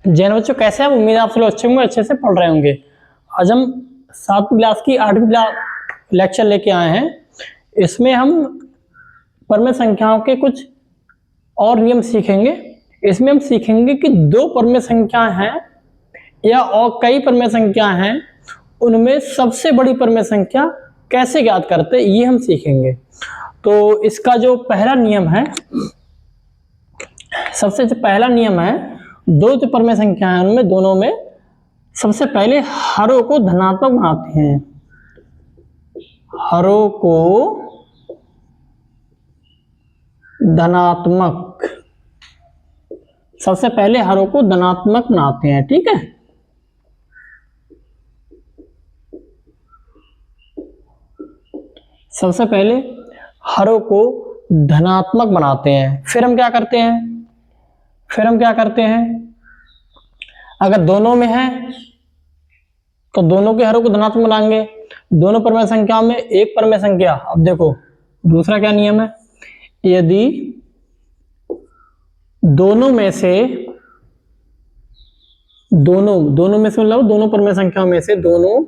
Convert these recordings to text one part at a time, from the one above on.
जैन बच्चों कैसे हैं? उम्मीद है आप सब लोग अच्छे होंगे, अच्छे से पढ़ रहे होंगे। आज हम 7वीं क्लास की 8वीं लेक्चर लेके आए हैं। इसमें हम परमेय संख्याओं के कुछ और नियम सीखेंगे। इसमें हम सीखेंगे कि दो परमेय संख्या हैं या और कई परमेय संख्या हैं, उनमें सबसे बड़ी परमेय संख्या कैसे ज्ञात करते, ये हम सीखेंगे। तो इसका जो पहला नियम है, सबसे जो पहला नियम है, दो जो परमेय संख्या है उनमें दोनों में सबसे पहले हरों को धनात्मक बनाते हैं। हरों को धनात्मक, सबसे पहले हरों को धनात्मक बनाते हैं। ठीक है, सबसे पहले हरों को धनात्मक बनाते हैं। फिर हम क्या करते हैं, अगर दोनों में है तो दोनों के हरों को धनात्मक बनाएंगे। दोनों परमेय संख्याओं में एक परमेय संख्या, अब देखो दूसरा क्या नियम है, यदि दोनों में से मतलब दोनों परमेय संख्याओं में से दोनों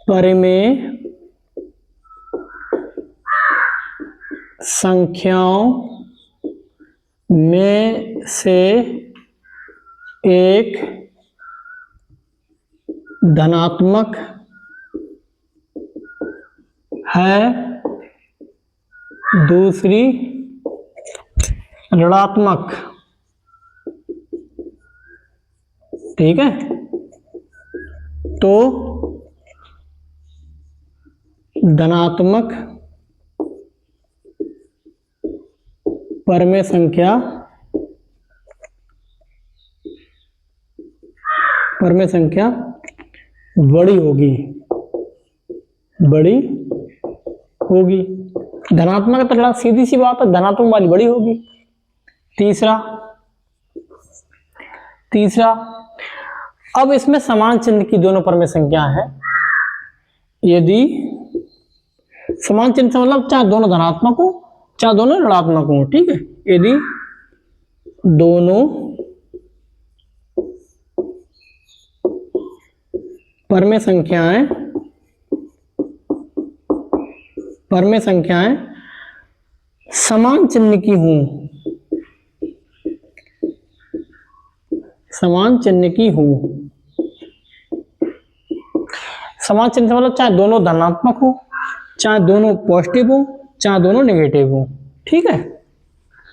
परमेय संख्याओं में से एक धनात्मक है, दूसरी ऋणात्मक। ठीक है, तो धनात्मक परमेय संख्या बड़ी होगी। धनात्मक तो सीधी सी बात है, धनात्मक वाली बड़ी होगी। तीसरा अब इसमें समान चिन्ह की दोनों परमेय संख्या है। यदि समान चिन्ह से मतलब चाहे दोनों धनात्मक हो चाहे दोनों ऋणात्मक हो। ठीक है, यदि दोनों परमेय संख्याएं समान चिन्ह की हों, समान चिन्ह से मतलब चाहे दोनों धनात्मक हो चाहे दोनों पॉजिटिव हो चाहे दोनों नेगेटिव हो। ठीक है,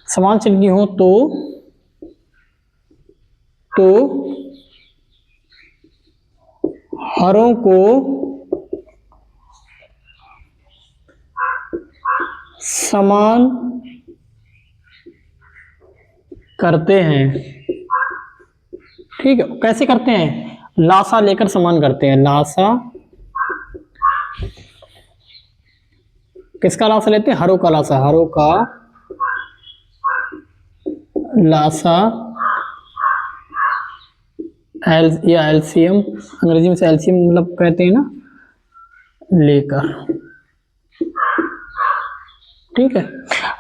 समान चिन्ह की हो तो हरों को समान करते हैं। ठीक है, कैसे करते हैं, लासा लेकर समान करते हैं। लासा, किसका लासा लेते हैं, हरों का लासा। हरों का लासा या एलसीएम, अंग्रेजी में से एलसीएम मतलब कहते हैं ना, लेकर। ठीक है,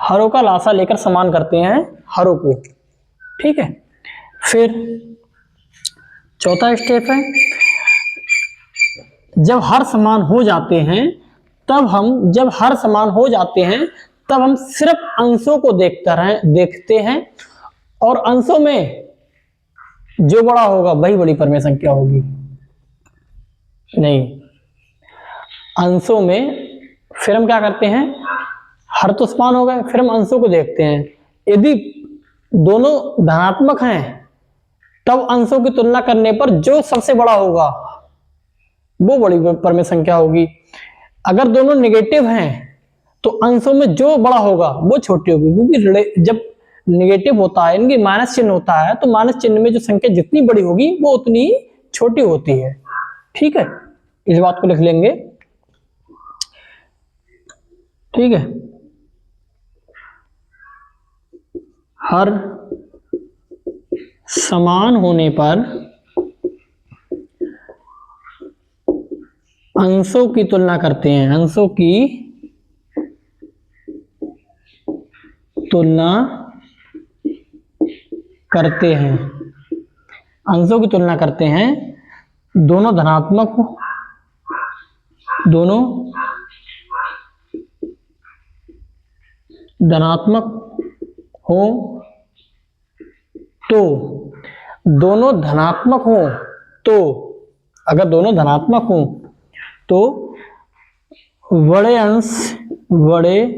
हरों का लासा लेकर समान करते हैं हरों को। ठीक है, फिर चौथा स्टेप है, जब हर समान हो जाते हैं तब हम सिर्फ अंशों को देखते हैं और अंशों में जो बड़ा होगा वही बड़ी परमेय संख्या होगी। नहीं, अंशों में फिर हम क्या करते हैं, हर तो समान हो गए, फिर हम अंशों को देखते हैं। यदि दोनों धनात्मक हैं तब अंशों की तुलना करने पर जो सबसे बड़ा होगा वो बड़ी परमेय संख्या होगी। अगर दोनों नेगेटिव हैं तो अंशों में जो बड़ा होगा वो छोटी होगी, क्योंकि जब नेगेटिव होता है, इनकी माइनस चिन्ह होता है, तो माइनस चिन्ह में जो संख्या जितनी बड़ी होगी वो उतनी छोटी होती है। ठीक है, इस बात को लिख लेंगे। ठीक है, हर समान होने पर अंशों की तुलना करते हैं, अंशों की तुलना करते हैं, अंशों की तुलना करते हैं, दोनों धनात्मक हो, दोनों धनात्मक हो तो, दोनों धनात्मक हो तो, अगर दोनों धनात्मक हो तो बड़े अंश वाली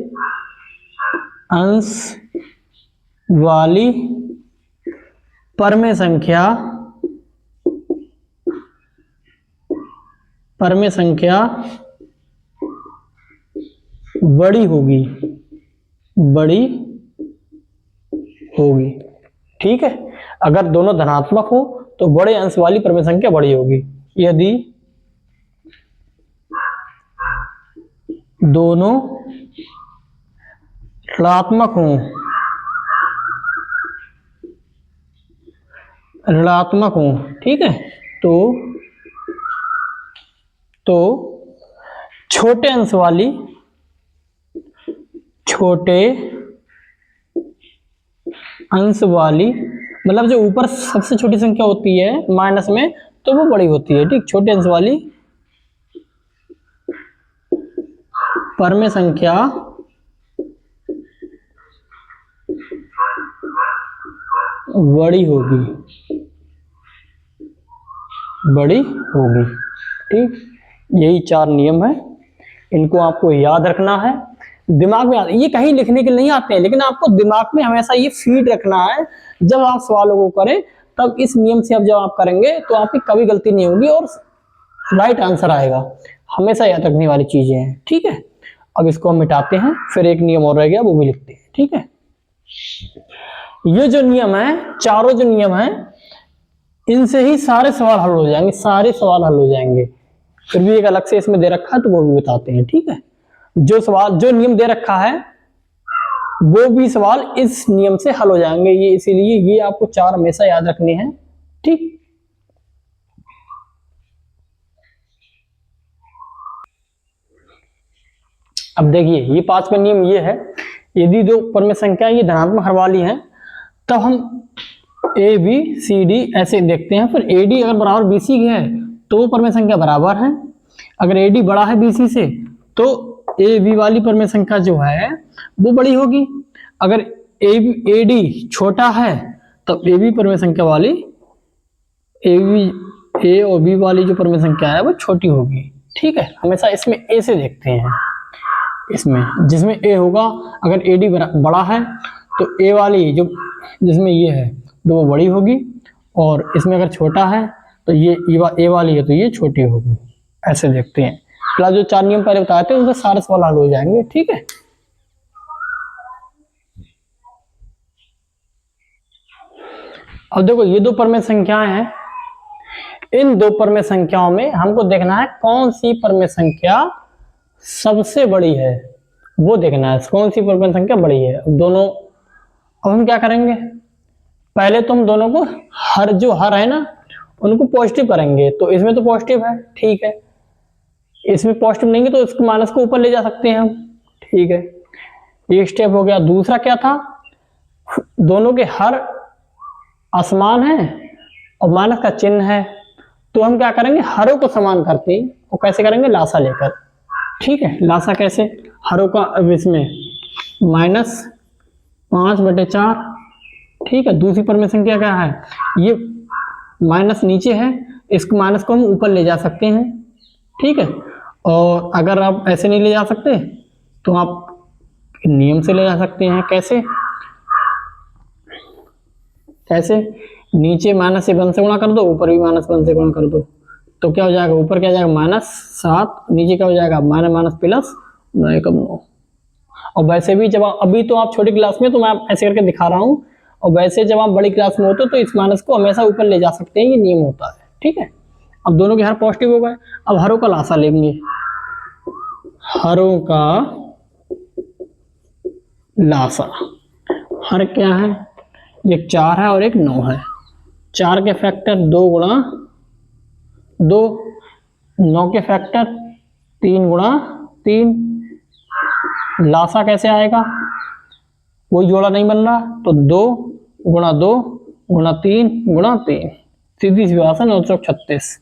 परमेय संख्या बड़ी होगी, ठीक है। अगर दोनों धनात्मक हो तो बड़े अंश वाली परमेय संख्या बड़ी होगी। यदि दोनों ऋणात्मक हो, ठीक है, तो छोटे अंश वाली मतलब जो ऊपर सबसे छोटी संख्या होती है माइनस में, तो वो बड़ी होती है, ठीक। छोटे अंश वाली परमेय संख्या बड़ी होगी, ठीक। यही 4 नियम है, इनको आपको याद रखना है, दिमाग में। ये कहीं लिखने के लिए नहीं आते हैं, लेकिन आपको दिमाग में हमेशा ये फीड रखना है। जब आप सवालों को करें तब इस नियम से अब जब आप करेंगे तो आपकी कभी गलती नहीं होगी और राइट आंसर आएगा। हमेशा याद रखने वाली चीजें हैं, ठीक है। अब इसको हम मिटाते हैं, फिर एक नियम और रह गया, वो भी लिखते हैं, ठीक है। ये जो नियम है, चारों जो नियम है, इनसे ही सारे सवाल हल हो जाएंगे, फिर भी एक अलग से इसमें दे रखा है तो वो भी बताते हैं, ठीक है। जो नियम दे रखा है वो भी सवाल इस नियम से हल हो जाएंगे, ये इसीलिए ये आपको 4 हमेशा याद रखने हैं, ठीक। अब देखिए, ये 5वां नियम ये है, यदि दो परमेय संख्या ये धनात्मक हर वाली है तब हम ए बी सी डी ऐसे देखते हैं। फिर ए डी अगर बराबर बी सी है तो वो परमेय संख्या बराबर है। अगर ए डी बड़ा है बी सी से तो ए बी वाली परमेय संख्या जो है वो बड़ी होगी। अगर ए डी छोटा है तब ए बी परमेय संख्या वाली ए और बी वाली जो परमेय संख्या है वो छोटी होगी, ठीक है। हमेशा इसमें ए से देखते हैं, इसमें जिसमें ए होगा, अगर ए डी बड़ा है तो ए वाली जो जिसमें ये है तो वो बड़ी होगी, और इसमें अगर छोटा है तो ये ए वाली है तो ये छोटी होगी, ऐसे देखते हैं। प्लस जो 4 नियम पहले बताए थे उनसे सारे सवाल हल हो जाएंगे, ठीक है। अब देखो, ये 2 परमेय संख्याएं हैं, इन 2 परमेय संख्याओं में हमको देखना है कौन सी परमेय संख्या सबसे बड़ी है, वो देखना है कौन सी परमेय संख्या बड़ी है। अब हम क्या करेंगे, पहले तो हम दोनों को हर है ना उनको पॉजिटिव करेंगे, तो इसमें तो पॉजिटिव है, ठीक है। इसमें पॉजिटिव नहीं है तो इसको माइनस को ऊपर ले जा सकते हैं हम, ठीक है। ये स्टेप हो गया। दूसरा क्या था, दोनों के हर असमान है और माइनस का चिन्ह है, तो हम क्या करेंगे, हरों को समान करते हैं। और कैसे करेंगे, लासा लेकर, ठीक है। लासा कैसे, हरों का अब इसमें -5/4, ठीक है। दूसरी परमेय संख्या क्या है, ये माइनस नीचे है, इसको माइनस को हम ऊपर ले जा सकते हैं, ठीक है। और अगर आप ऐसे नहीं ले जा सकते तो आप नियम से ले जा सकते हैं। कैसे, नीचे -1 से गुणा कर दो, ऊपर भी -1 से गुणा कर दो, तो क्या हो जाएगा, ऊपर क्या हो जाएगा -7, नीचे क्या हो जाएगा माइनस प्लस 9। और वैसे भी जब अभी तो आप छोटी क्लास में तो मैं ऐसे करके दिखा रहा हूँ, और वैसे जब आप बड़ी क्लास में होते तो इस माइनस को हमेशा ऊपर ले जा सकते हैं, ये नियम होता है, ठीक है। अब दोनों के हर पॉजिटिव हो गए, अब हरों का लासा लेंगे। हरों का लासा, हर क्या है, एक 4 है और एक 9 है। 4 के फैक्टर 2 गुणा 2, 9 के फैक्टर 3 गुणा 3। लासा कैसे आएगा, कोई जोड़ा नहीं बन रहा, तो 2 गुणा 2 गुणा 3 गुणा 3, सीधी सी बात है, 9 चौक 36,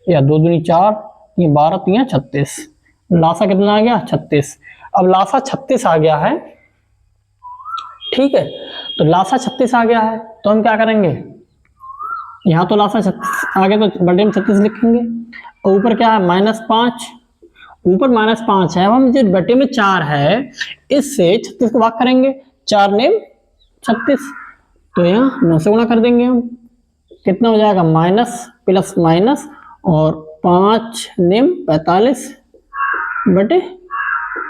या 2 दूनी 4, ये 12 3 36, लासा कितना आ गया 36। अब लासा 36 आ गया है, ठीक है, तो लासा 36 आ गया है तो हम क्या करेंगे, यहाँ तो लासा 36 आ गया तो बटे में 36 लिखेंगे, और ऊपर क्या है -5, ऊपर -5 है, हम जो बटे में 4 है इससे 36 को भाग करेंगे, 4 ने 36, तो यहाँ 9 से गुणा कर देंगे हम, कितना हो जाएगा माइनस प्लस माइनस, और 5 निम 45 बटे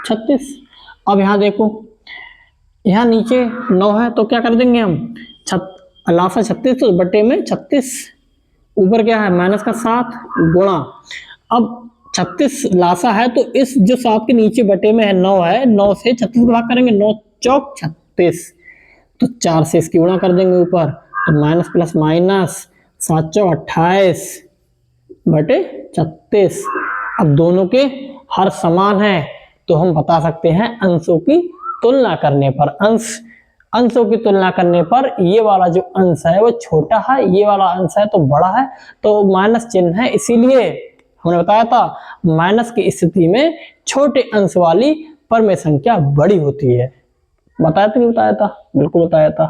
36। अब यहाँ देखो, यहाँ नीचे 9 है तो क्या कर देंगे हम, लासा 36 तो बटे में 36, ऊपर क्या है माइनस का 7 गुणा, अब 36 लासा है तो इस जो 7 के नीचे बटे में है 9 है, 9 से 36 को भाग करेंगे, 9 चौक 36, तो 4 से इसकी गुणा कर देंगे ऊपर, तो माइनस प्लस माइनस 7 चौक 28 बटे 36। अब दोनों के हर समान है तो हम बता सकते हैं अंशों की तुलना करने पर, अंशों की तुलना करने पर ये वाला जो अंश है वो छोटा है, ये वाला अंश है तो बड़ा है, तो माइनस चिन्ह है, इसीलिए हमने बताया था माइनस की स्थिति में छोटे अंश वाली परमेय संख्या बड़ी होती है। बताया था नहीं बताया था, बिल्कुल बताया था।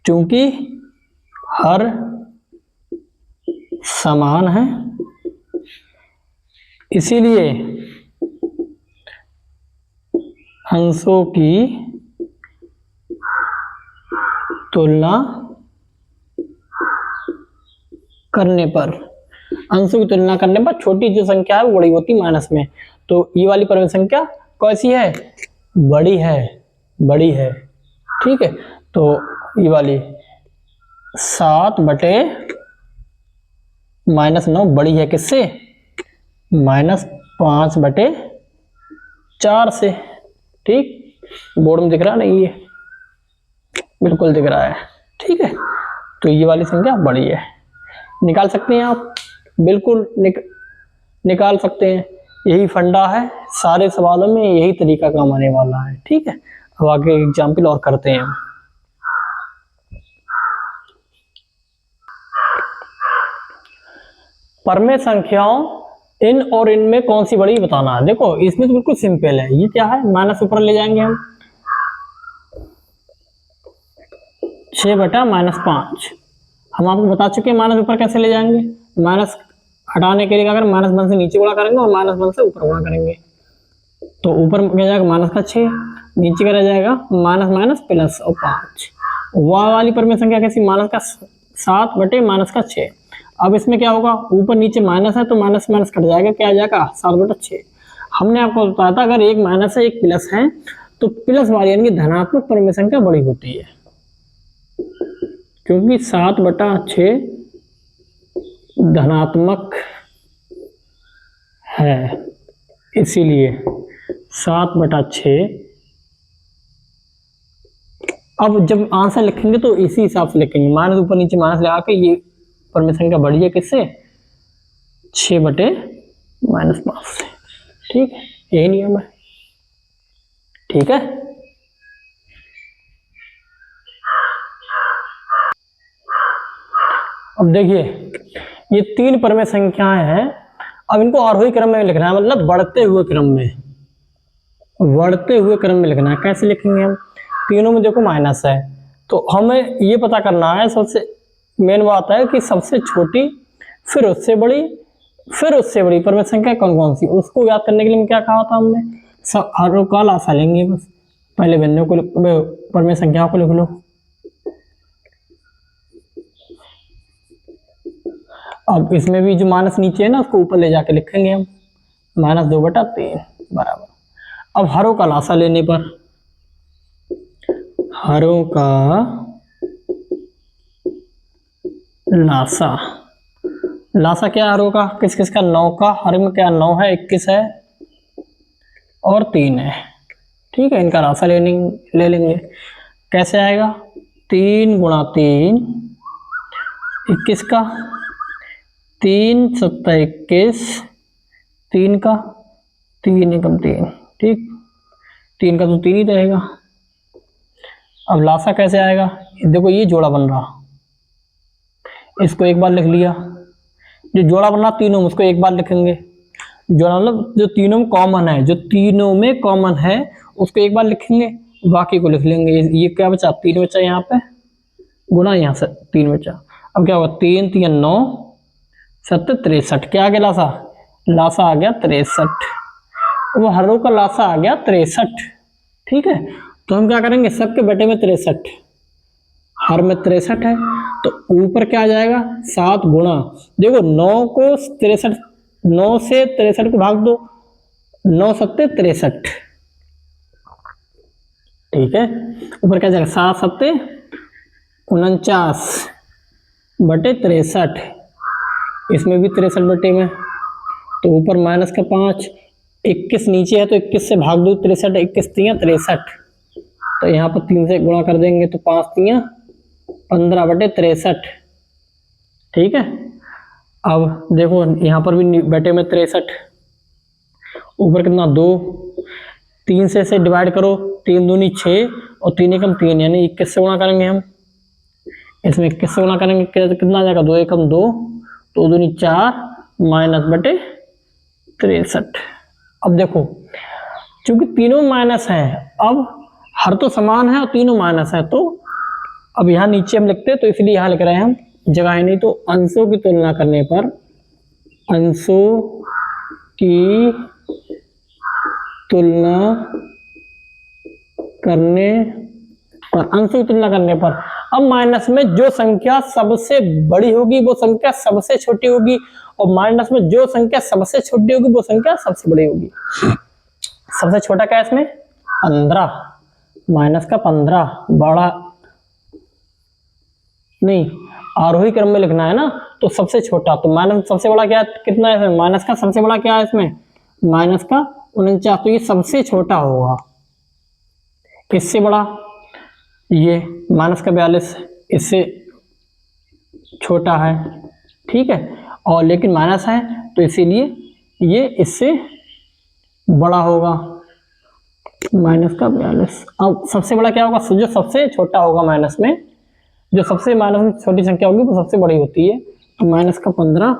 क्योंकि हर समान है इसीलिए अंशों की तुलना करने पर, अंशों की तुलना करने पर छोटी जो संख्या है वो बड़ी होती माइनस में, तो ये वाली परमेय संख्या कैसी है, बड़ी है, बड़ी है, ठीक है, तो ये वाली 7 बटे -9 बड़ी है किससे, -5 बटे 4 से, ठीक, बोर्ड में दिख रहा नहीं, ये बिल्कुल दिख रहा है, ठीक है, तो ये वाली संख्या बड़ी है, निकाल सकते हैं आप, बिल्कुल निकाल सकते हैं, यही फंडा है, सारे सवालों में यही तरीका काम आने वाला है, ठीक है। अब आगे एग्जाम्पल और करते हैं हम। परमेय संख्याओं इन और इन में कौन सी बड़ी बताना है। देखो इसमें तो बिल्कुल सिंपल है, ये क्या है माइनस ऊपर ले जाएंगे हम, 6 बटा -5, हम आपको बता चुके हैं माइनस ऊपर कैसे ले जाएंगे, माइनस हटाने के लिए अगर -1 से नीचे गुणा करेंगे और -1 से ऊपर गुणा करेंगे, तो ऊपर क्या जाएगा माइनस का 6, नीचे का रह जाएगा माइनस माइनस प्लस और 5। वह वाली परमेय संख्या कैसी, माइनस का 7 बटे माइनस का 6। अब इसमें क्या होगा, ऊपर नीचे माइनस है तो माइनस माइनस कट जाएगा, क्या आ जाएगा 7 बटा 6। हमने आपको बताया था अगर एक माइनस है एक प्लस है तो प्लस वाली यानी कि धनात्मक परमेय संख्या बड़ी होती है, क्योंकि 7 बटा 6 धनात्मक है, इसीलिए 7 बटा 6। अब जब आंसर लिखेंगे तो इसी हिसाब से लिखेंगे, माइनस ऊपर नीचे माइनस लगा के, ये परमेय संख्या बड़ी है किससे, 6 बटे -5 से, ठीक है, यही नियम है, ठीक है। अब देखिए ये 3 परमेय संख्याएं हैं, अब इनको आरोही क्रम में लिखना है, मतलब बढ़ते हुए क्रम में, बढ़ते हुए क्रम में लिखना है। कैसे लिखेंगे हम, तीनों में देखो माइनस है तो हमें ये पता करना है, सबसे मेन बात है कि सबसे छोटी फिर उससे बड़ी फिर उससे बड़ी परमेय संख्या कौन कौन सी, उसको याद करने के लिए क्या कहा था हमने, सब हर का लासा लेंगे, बस पहले भिन्नों को परमेय संख्याओं को लिख लो। अब इसमें भी जो माइनस नीचे है ना उसको ऊपर ले जाके लिखेंगे हम, -2 बटा 3 बराबर। अब हरों का लासा लेने पर, हरों का लासा, लासा क्या हरों का, किस किस का, 9 का, हर में क्या 9 है, 21 है और 3 है, ठीक है, इनका लासा ले लेंगे। कैसे आएगा, 3 गुणा 3 21 का, 3 7 21, 3 का, 3 एकम 3, ठीक, 3 का तो 3 ही रहेगा। अब लासा कैसे आएगा, देखो ये जोड़ा बन रहा, इसको एक बार लिख लिया, जो जोड़ा बन रहा तीनों में उसको एक बार लिखेंगे, जोड़ा मतलब जो तीनों में कॉमन है, जो तीनों में कॉमन है उसको एक बार लिखेंगे, बाकी को लिख लेंगे। ये क्या बचा, 3 बचा यहाँ पे, गुना यहाँ से 3 बचा। अब क्या होगा, 3 3 9 7 63, क्या आ गया लासा, लासा आ गया 63। वो हर रो का लासा आ गया 63। ठीक है, तो हम क्या करेंगे, सबके बटे में 63, हर में 63 है तो ऊपर क्या आ जाएगा 7 गुणा, देखो 9 को 63, 9 से 63 को भाग दो, 9 सत्ते 63। ठीक है, ऊपर क्या जाएगा 7 सत्ते 49 बटे 63, इसमें भी 63 बटे में, तो ऊपर माइनस का 5, 21 नीचे है तो 21 से भाग दो 63, 21 3 63, तो यहाँ पर 3 से गुणा कर देंगे तो 5 3 15 बटे 63। ठीक है, अब देखो यहाँ पर भी बटे में 63, ऊपर कितना 2, 3 से डिवाइड करो, 3 दूनी 6 और 3 एकम 3, यानी 21 से गुणा करेंगे हम, इसमें 21 से गुणा करेंगे कितना आ जाएगा, 2 एकम 2, 2 दूनी 4 माइनस बटे 63। अब देखो चूंकि तीनों माइनस है, अब हर तो समान है और तीनों माइनस है, तो अब यहाँ नीचे हम लिखते हैं तो इसलिए यहाँ लिख रहे हैं हम, जगह है नहीं तो अंशों की तुलना करने पर, अंशों की तुलना करने पर, अंशों की तुलना करने पर, अब माइनस में जो संख्या सबसे बड़ी होगी वो संख्या सबसे छोटी होगी, और माइनस में जो संख्या सबसे छोटी होगी वो संख्या सबसे बड़ी होगी। सबसे छोटा क्या है इसमें 15, माइनस का 15, बड़ा नहीं आरोही क्रम में लिखना है ना, तो सबसे छोटा, तो माइनस सबसे बड़ा क्या कितना है इसमें, माइनस का सबसे बड़ा क्या है इसमें, माइनस का 49, तो ये सबसे छोटा होगा। इससे बड़ा ये माइनस का 42, इससे छोटा है। ठीक है, और लेकिन माइनस है तो इसीलिए ये इससे बड़ा होगा, माइनस का 42। अब सबसे बड़ा क्या होगा, जो सबसे छोटा होगा माइनस में, जो सबसे माइनस में छोटी संख्या होगी वो सबसे बड़ी होती है, तो माइनस का 15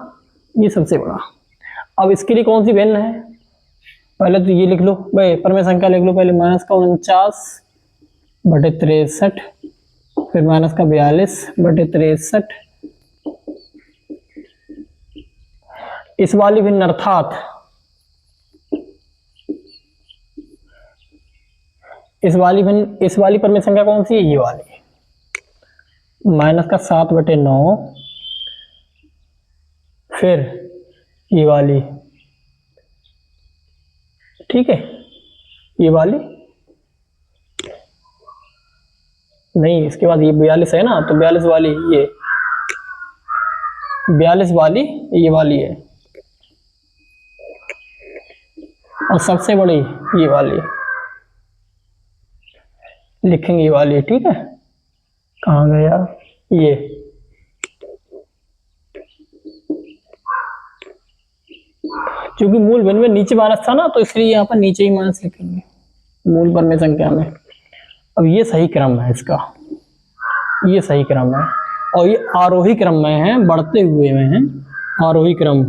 ये सबसे बड़ा। अब इसके लिए कौन सी भिन्न है, पहले तो ये लिख लो भाई, परमेय संख्या लिख लो पहले, माइनस का 49 बटे 63, फिर माइनस का 42 बटे 63। इस वाली भिन्न अर्थात इस वाली परमेय संख्या कौन सी है, ये वाली, माइनस का 7 बटे 9, फिर ये वाली, ठीक है, ये वाली नहीं, इसके बाद ये 42 है ना, तो 42 वाली, ये 42 वाली ये वाली है, और सबसे बड़ी ये वाली लिखेंगे, ये वाली। ठीक है, कहाँ गया ये, क्योंकि मूल भिन्न में नीचे माइनस था ना, तो इसलिए यहाँ पर नीचे ही माइनस लिखेंगे मूल परमेय संख्या में। अब ये सही क्रम है इसका, ये सही क्रम है, और ये आरोही क्रम में है, बढ़ते हुए में है, आरोही क्रम।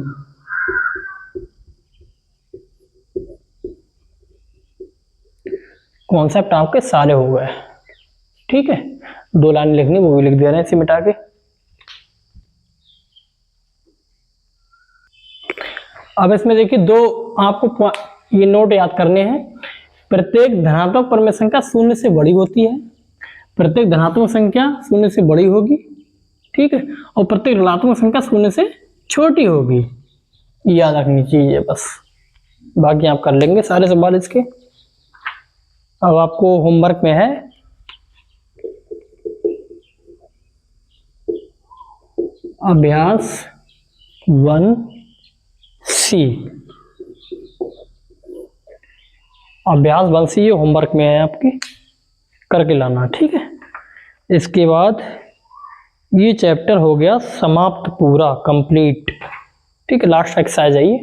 कॉन्सेप्ट आपके सारे हो गए। ठीक है, 2 लाइन लिखनी वो भी लिख दे रहे हैं इसे मिटा के। अब इसमें देखिए 2 आपको ये नोट याद करने हैं, प्रत्येक धनात्मक परमेय संख्या 0 से बड़ी होती है, प्रत्येक धनात्मक संख्या 0 से बड़ी होगी, ठीक है, और प्रत्येक ऋणात्मक संख्या 0 से छोटी होगी, याद रखनी चाहिए बस, बाकी आप कर लेंगे सारे सवाल इसके। अब आपको होमवर्क में है अभ्यास 1C, अभ्यास 1C ये होमवर्क में है आपके, करके लाना। ठीक है, इसके बाद ये चैप्टर हो गया समाप्त, पूरा कंप्लीट। ठीक है, लास्ट एक्सरसाइज है ये।